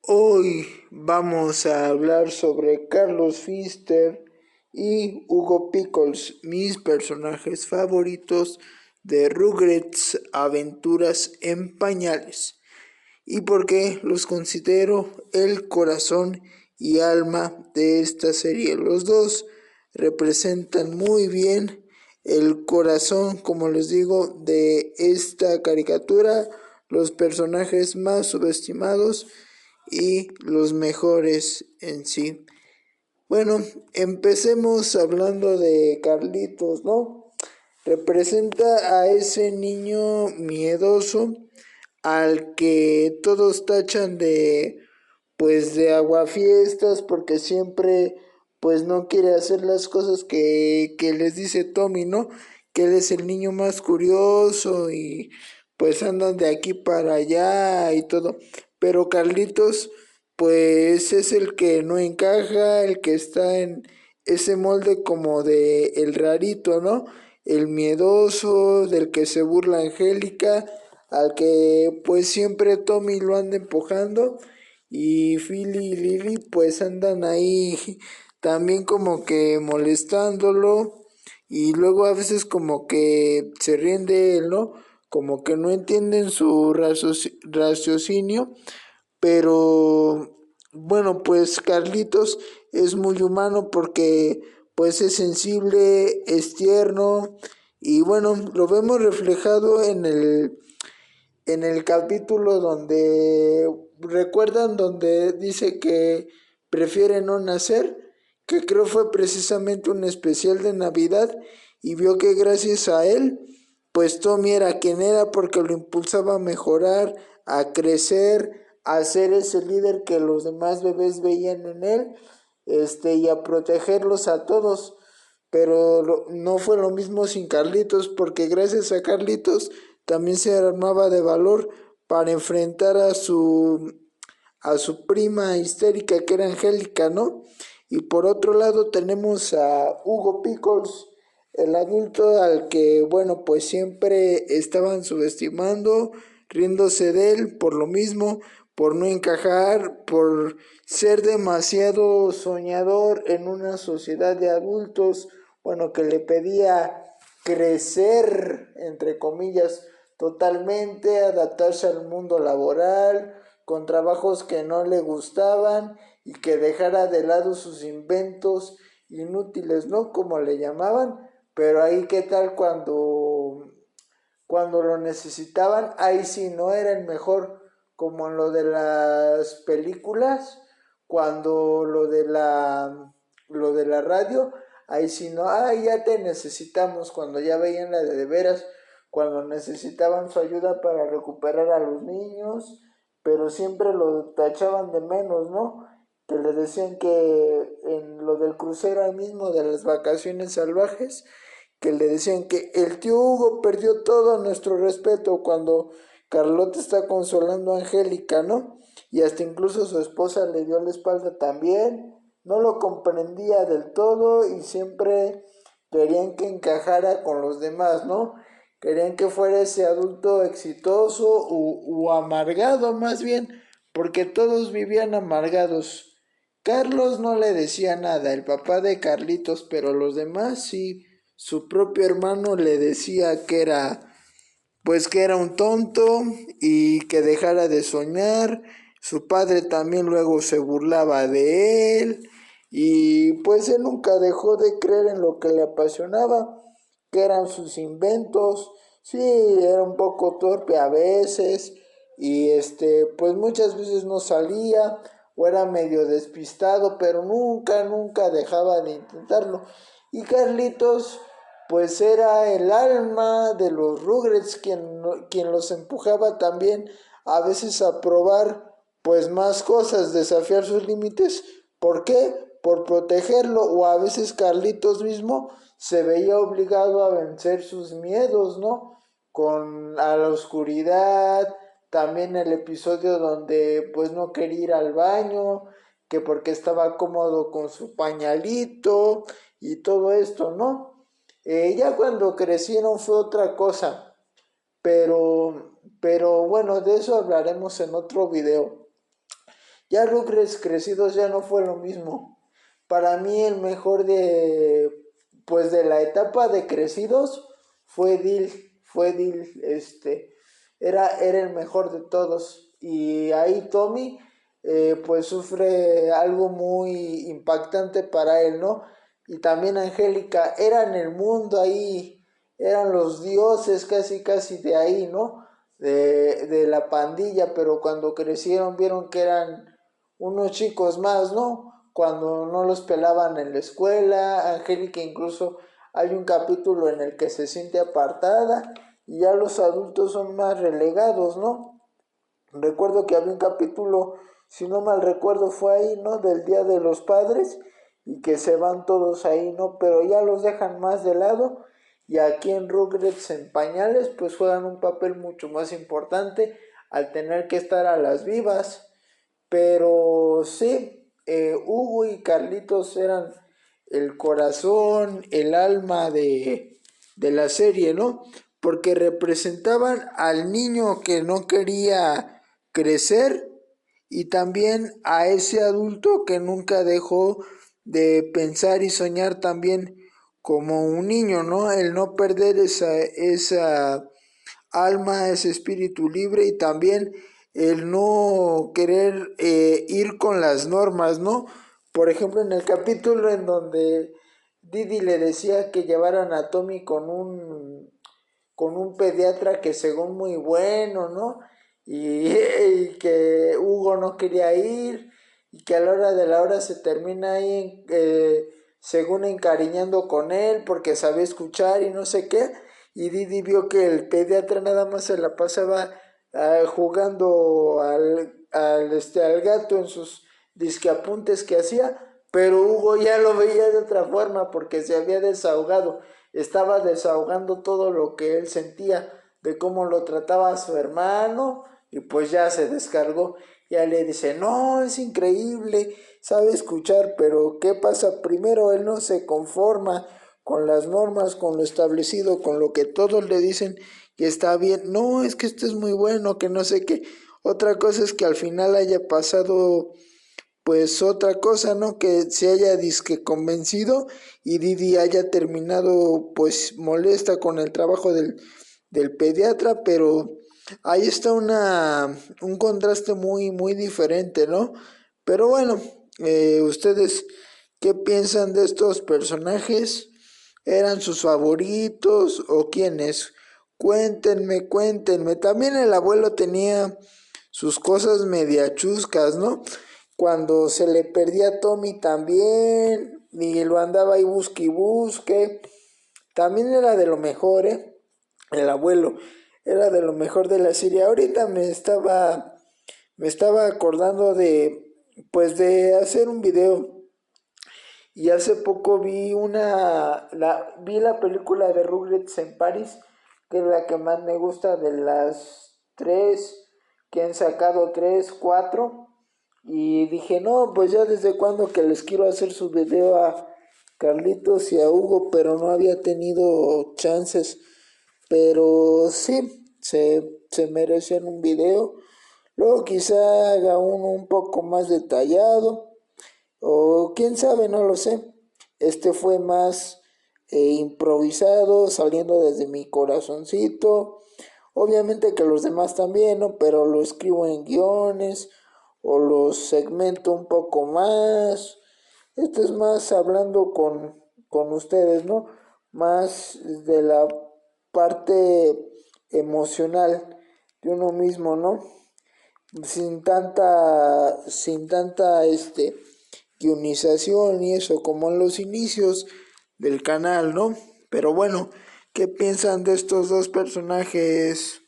Hoy vamos a hablar sobre Carlos Pfister y Hugo Pickles, mis personajes favoritos de Rugrats Aventuras en Pañales, y por qué los considero el corazón y alma de esta serie. Los dos representan muy bien el corazón, como les digo, de esta caricatura, los personajes más subestimados y los mejores en sí. Bueno, empecemos hablando de Carlitos, ¿no? Representa a ese niño miedoso al que todos tachan de, pues, de aguafiestas, porque siempre pues no quiere hacer las cosas que les dice Tommy, ¿no? Que él es el niño más curioso y pues andan de aquí para allá y todo. Pero Carlitos pues es el que no encaja, el que está en ese molde como de el rarito, ¿no? El miedoso, del que se burla Angélica, al que pues siempre Tommy lo anda empujando y Philly y Lily pues andan ahí también como que molestándolo y luego a veces como que se ríen de él, ¿no? Como que no entienden su raciocinio, pero bueno, pues Carlitos es muy humano porque pues es sensible, es tierno y bueno, lo vemos reflejado en el capítulo donde recuerdan donde dice que prefiere no nacer, que creo fue precisamente un especial de Navidad y vio que gracias a él pues Tommy era quien era porque lo impulsaba a mejorar, a crecer, a ser ese líder que los demás bebés veían en él, y a protegerlos a todos. Pero no fue lo mismo sin Carlitos, porque gracias a Carlitos también se armaba de valor para enfrentar a su prima histérica que era Angélica, ¿no? Y por otro lado tenemos a Hugo Pickles, el adulto al que, bueno, pues siempre estaban subestimando, riéndose de él por lo mismo, por no encajar, por ser demasiado soñador en una sociedad de adultos, bueno, que le pedía crecer, entre comillas, totalmente, adaptarse al mundo laboral, con trabajos que no le gustaban y que dejara de lado sus inventos inútiles, ¿no? Como le llamaban, pero ahí qué tal cuando lo necesitaban, ahí sí no era el mejor, como en lo de las películas, cuando lo de la radio, ahí sí no, ya te necesitamos, cuando ya veían la de veras, cuando necesitaban su ayuda para recuperar a los niños, pero siempre lo tachaban de menos, ¿no? Que le decían que en lo del crucero ahí mismo de las vacaciones salvajes, que le decían que el tío Hugo perdió todo nuestro respeto cuando Carlota está consolando a Angélica, ¿no? Y hasta incluso su esposa le dio la espalda también, no lo comprendía del todo y siempre querían que encajara con los demás, ¿no? Querían que fuera ese adulto exitoso o amargado más bien, porque todos vivían amargados. Carlos no le decía nada, el papá de Carlitos, pero los demás sí. Su propio hermano le decía que era, pues que era un tonto y que dejara de soñar. Su padre también luego se burlaba de él y pues él nunca dejó de creer en lo que le apasionaba, que eran sus inventos. Sí, era un poco torpe a veces y pues muchas veces no salía o era medio despistado, pero nunca dejaba de intentarlo. Y Carlitos pues era el alma de los Rugrats quien los empujaba también a veces a probar pues más cosas, desafiar sus límites. ¿Por qué? Por protegerlo, o a veces Carlitos mismo se veía obligado a vencer sus miedos, ¿no? Con a la oscuridad, también el episodio donde pues no quería ir al baño, que porque estaba cómodo con su pañalito y todo esto, ¿no? Ya cuando crecieron fue otra cosa, pero bueno, de eso hablaremos en otro video. Ya Rugrats crecidos ya no fue lo mismo. Para mí el mejor pues de la etapa de crecidos fue Dil, era el mejor de todos. Y ahí Tommy, pues sufre algo muy impactante para él, ¿no? Y también Angélica, eran el mundo ahí, eran los dioses casi casi de ahí, ¿no? De la pandilla, pero cuando crecieron vieron que eran unos chicos más, ¿no? Cuando no los pelaban en la escuela, Angélica incluso hay un capítulo en el que se siente apartada y ya los adultos son más relegados, ¿no? Recuerdo que había un capítulo, si no mal recuerdo, fue ahí, ¿no? Del Día de los Padres y que se van todos ahí, ¿no? Pero ya los dejan más de lado y aquí en Rugrats en pañales pues juegan un papel mucho más importante al tener que estar a las vivas. Pero sí, Hugo y Carlitos eran el corazón, el alma de la serie, ¿no? Porque representaban al niño que no quería crecer y también a ese adulto que nunca dejó de pensar y soñar también como un niño, ¿no? El no perder esa alma, ese espíritu libre y también el no querer ir con las normas, ¿no? Por ejemplo, en el capítulo en donde Didi le decía que llevaran a Tommy con un pediatra que según muy bueno, ¿no? Y que Hugo no quería ir y que a la hora de la hora se termina ahí según encariñando con él porque sabía escuchar y no sé qué. Y Didi vio que el pediatra nada más se la pasaba jugando al gato en sus disqueapuntes que hacía, pero Hugo ya lo veía de otra forma porque se había desahogado, estaba desahogando todo lo que él sentía de cómo lo trataba a su hermano y pues ya se descargó. Ya le dice, no, es increíble, sabe escuchar, pero ¿qué pasa? Primero él no se conforma con las normas, con lo establecido, con lo que todos le dicen que está bien. No, es que esto es muy bueno, que no sé qué. Otra cosa es que al final haya pasado pues otra cosa, ¿no? Que se haya disque convencido y Didi haya terminado pues molesta con el trabajo del pediatra, pero ahí está un contraste muy diferente, ¿no? Pero bueno, ¿ustedes qué piensan de estos personajes? ¿Eran sus favoritos o quiénes? Cuéntenme. También el abuelo tenía sus cosas media chuscas, ¿no? Cuando se le perdía a Tommy también, y lo andaba ahí busque y busque. También era de lo mejor, ¿eh? El abuelo era de lo mejor de la serie. Ahorita me estaba acordando pues de hacer un video. Y hace poco vi la película de Rugrats en París, que es la que más me gusta de las tres que han sacado, tres, cuatro. Y dije, no, pues ya desde cuando que les quiero hacer su video a Carlitos y a Hugo, pero no había tenido chances. Pero sí, se merecen un video. Luego quizá haga uno un poco más detallado. O quién sabe, no lo sé. Este fue más improvisado, saliendo desde mi corazoncito. Obviamente que los demás también, ¿no? Pero lo escribo en guiones o los segmento un poco más. Esto es más hablando con ustedes, ¿no? Más de la parte emocional de uno mismo, ¿no? Sin tanta guionización y eso, como en los inicios del canal, ¿no? Pero bueno, ¿qué piensan de estos dos personajes?